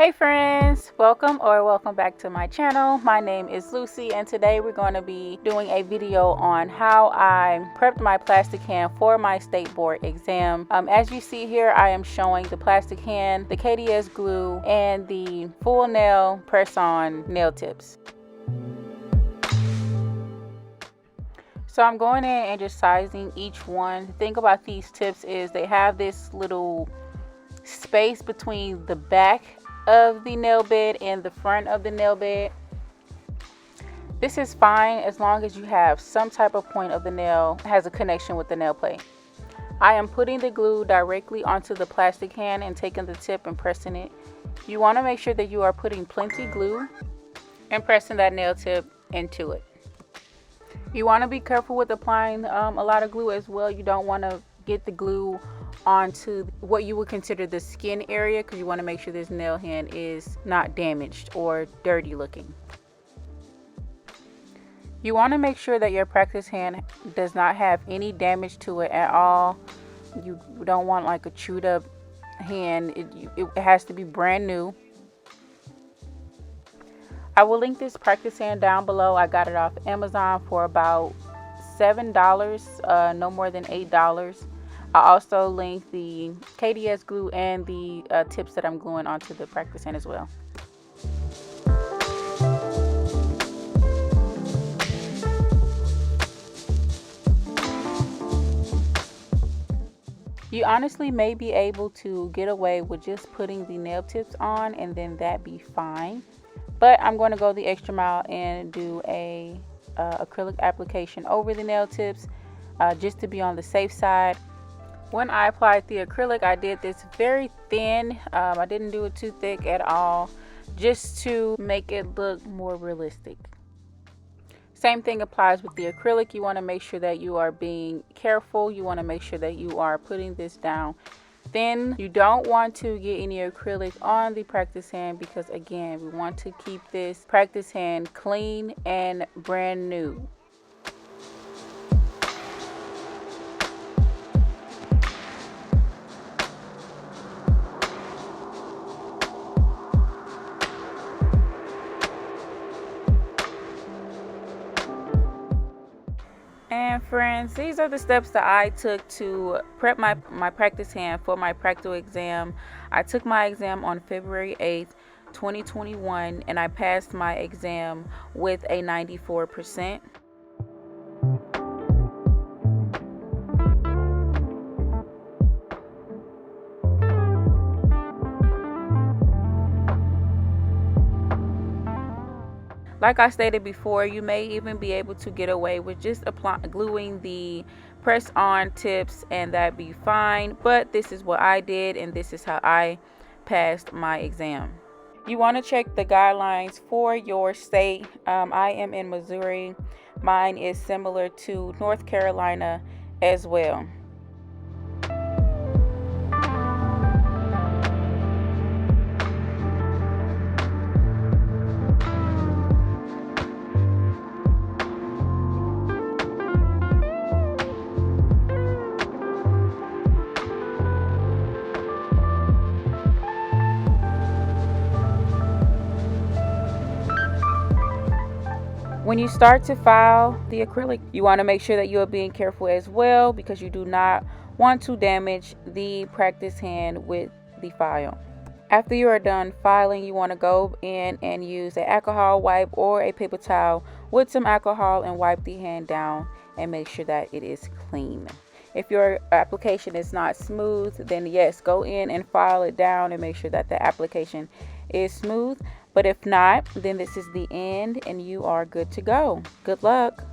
Hey friends, welcome back to my channel. My name is Lucy and today we're going to be doing a video on how I prepped my plastic hand for my state board exam. As you see here, I am showing the plastic hand, the KDS glue, and the full nail press-on nail tips. So I'm going in and just sizing each one. The thing about these tips is they have this little space between the back of the nail bed and the front of the nail bed. This is fine as long as you have some type of point of the nail that has a connection with the nail plate. I am putting the glue directly onto the plastic hand and taking the tip and pressing it. You want to make sure that you are putting plenty glue and pressing that nail tip into it. You want to be careful with applying a lot of glue as well. You don't want to get the glue onto what you would consider the skin area because you want to make sure this nail hand is not damaged or dirty looking. You want to make sure that your practice hand does not have any damage to it at all. You don't want like a chewed up hand. It has to be brand new. I will link this practice hand down below. I got it off Amazon for about $7, no more than $8. I also link the KDS glue and the tips that I'm gluing onto the practice hand as well. You honestly may be able to get away with just putting the nail tips on and then that be fine. But I'm going to go the extra mile and do a acrylic application over the nail tips just to be on the safe side. When I applied the acrylic, I did this very thin. I didn't do it too thick at all, just to make it look more realistic. Same thing applies with the acrylic. You want to make sure that you are being careful. You want to make sure that you are putting this down thin. You don't want to get any acrylic on the practice hand because, again, we want to keep this practice hand clean and brand new. And friends, these are the steps that I took to prep my practice hand for my practical exam. I took my exam on February 8th, 2021, and I passed my exam with a 94%. Like I stated before, you may even be able to get away with just gluing the press-on tips and that be fine. But this is what I did and this is how I passed my exam. You want to check the guidelines for your state. I am in Missouri. Mine is similar to North Carolina as well. When you start to file the acrylic, you want to make sure that you are being careful as well because you do not want to damage the practice hand with the file. After you are done filing, you want to go in and use an alcohol wipe or a paper towel with some alcohol and wipe the hand down and make sure that it is clean. If your application is not smooth, then yes, go in and file it down and make sure that the application is smooth. But if not, then this is the end and you are good to go. Good luck.